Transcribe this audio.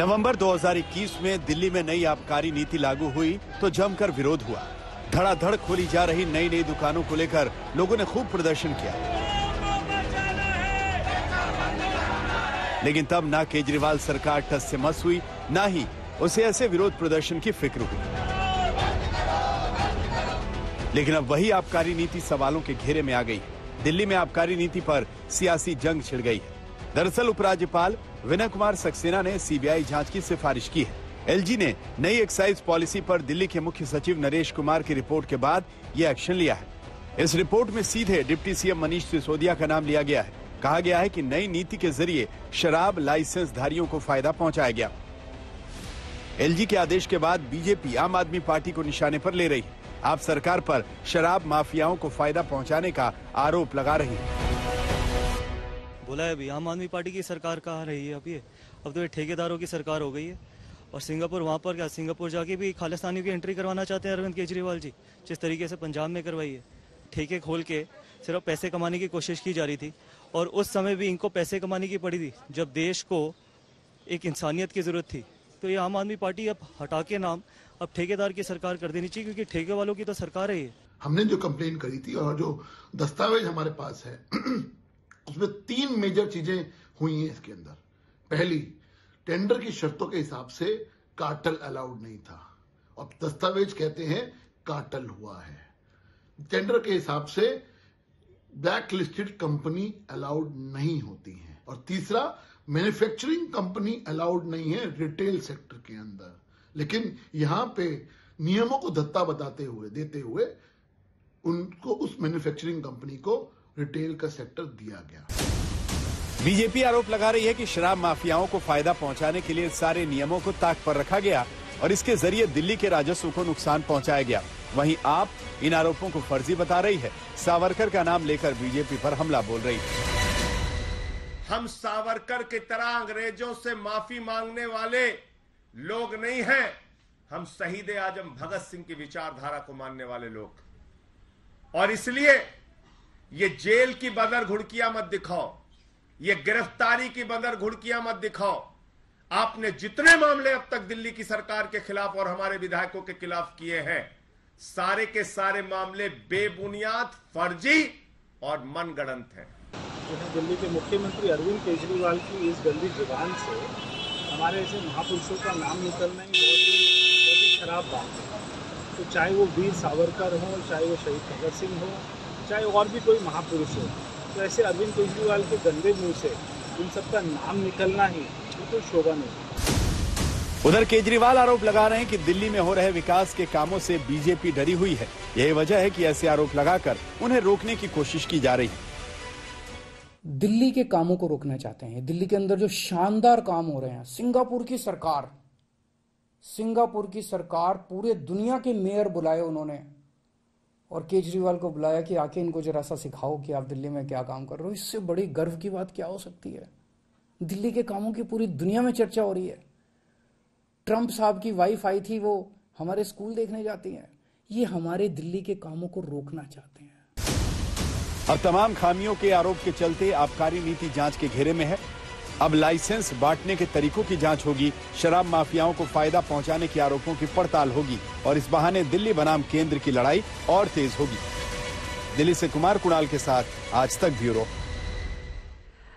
नवंबर 2021 में दिल्ली में नई आबकारी नीति लागू हुई तो जमकर विरोध हुआ। धड़ाधड़ खोली जा रही नई नई दुकानों को लेकर लोगों ने खूब प्रदर्शन किया, लेकिन तब ना केजरीवाल सरकार टस से मस हुई, ना ही उसे ऐसे विरोध प्रदर्शन की फिक्र हुई। लेकिन अब वही आबकारी नीति सवालों के घेरे में आ गई। दिल्ली में आबकारी नीति पर सियासी जंग छिड़ गई है। दरअसल उपराज्यपाल विनय कुमार सक्सेना ने सीबीआई जांच की सिफारिश की है। एलजी ने नई एक्साइज पॉलिसी पर दिल्ली के मुख्य सचिव नरेश कुमार की रिपोर्ट के बाद यह एक्शन लिया है। इस रिपोर्ट में सीधे डिप्टी सीएम मनीष सिसोदिया का नाम लिया गया है। कहा गया है कि नई नीति के जरिए शराब लाइसेंस धारियों को फायदा पहुंचाया गया। एलजी के आदेश के बाद बीजेपी आम आदमी पार्टी को निशाने पर ले रही है। आप सरकार पर शराब माफियाओं को फायदा पहुंचाने का आरोप लगा रही है। बोला है अभी आम आदमी पार्टी की सरकार कहाँ रही है, अब तो ये ठेकेदारों की सरकार हो गई है। और सिंगापुर, वहाँ पर क्या, सिंगापुर जाके भी खालिस्तानियों की एंट्री करवाना चाहते हैं अरविंद केजरीवाल जी, जिस तरीके से पंजाब में करवाई है। ठेके खोल के सिर्फ पैसे कमाने की कोशिश की जा रही थी, और उस समय भी इनको पैसे कमाने की पड़ी थी जब देश को एक इंसानियत की जरूरत थी। तो ये आम आदमी पार्टी अब हटा के नाम अब ठेकेदार की सरकार कर देनी चाहिए, क्योंकि ठेके वालों की तो सरकार है ये। हमने जो कंप्लेन करी थी और जो दस्तावेज हमारे पास है उसमें 3 मेजर चीजें हुई हैं इसके अंदर। पहली, टेंडर की शर्तों के हिसाब से कार्टेल अलाउड नहीं था, और दस्तावेज कहते हैं कार्टेल हुआ है। टेंडर के हिसाब से ब्लैक लिस्टेड कंपनी अलाउड नहीं होती है। और तीसरा, मैन्युफैक्चरिंग कंपनी अलाउड नहीं है रिटेल सेक्टर के अंदर। लेकिन यहां पे नियमों को धत्ता देते हुए उनको, उस मैन्युफैक्चरिंग कंपनी को रिटेल का सेक्टर दिया गया। बीजेपी आरोप लगा रही है कि शराब माफियाओं को फायदा पहुंचाने के लिए सारे नियमों को ताक पर रखा गया और इसके जरिए दिल्ली के राजस्व को नुकसान पहुंचाया गया। वहीं आप इन आरोपों को फर्जी बता रही है। सावरकर का नाम लेकर बीजेपी पर हमला बोल रही है। हम सावरकर की तरह अंग्रेजों से माफी मांगने वाले लोग नहीं हैं। हम शहीद आजम भगत सिंह की विचारधारा को मानने वाले लोग, और इसलिए ये जेल की बदर घुड़कियां मत दिखाओ, ये गिरफ्तारी की बदर घुड़कियां मत दिखाओ। आपने जितने मामले अब तक दिल्ली की सरकार के खिलाफ और हमारे विधायकों के खिलाफ किए हैं, सारे के सारे मामले बेबुनियाद, फर्जी और मनगढ़ंत हैं। दिल्ली के मुख्यमंत्री अरविंद केजरीवाल की इस गंदी जुबान से हमारे ऐसे महापुरुषों का नाम निकलना ही बहुत ही खराब बात है। तो चाहे वो वीर सावरकर हो, चाहे वो शहीद भगत सिंह हो, चाहे और भी कोई महापुरुष हो, तो ऐसे अरविंद केजरीवाल के गंदे मुंह से इन सबका नाम निकलना ही तो शोभा नहीं। उधर केजरीवाल आरोप लगा रहे हैं कि दिल्ली में हो रहे विकास के कामों से बीजेपी डरी हुई है। यही वजह है कि ऐसे आरोप लगाकर उन्हें रोकने की कोशिश की जा रही है। दिल्ली के कामों को रोकना चाहते हैं। दिल्ली के अंदर जो शानदार काम हो रहे हैं, सिंगापुर की सरकार पूरे दुनिया के मेयर बुलाए उन्होंने, और केजरीवाल को बुलाया कि आके इनको जरा सा सिखाओ कि आप दिल्ली में क्या काम कर रहे हो। इससे बड़ी गर्व की बात क्या हो सकती है। दिल्ली के कामों की पूरी दुनिया में चर्चा हो रही है। ट्रंप साहब की वाइफ आई थी, वो हमारे स्कूल देखने जाती हैं। ये हमारे दिल्ली के कामों को रोकना चाहते हैं। अब तमाम खामियों के आरोप के चलते आबकारी नीति जांच के घेरे में है। अब लाइसेंस बांटने के तरीकों की जांच होगी, शराब माफियाओं को फायदा पहुंचाने के आरोपों की पड़ताल होगी, और इस बहाने दिल्ली बनाम केंद्र की लड़ाई और तेज होगी। दिल्ली से कुमार कुणाल के साथ आज तक ब्यूरो।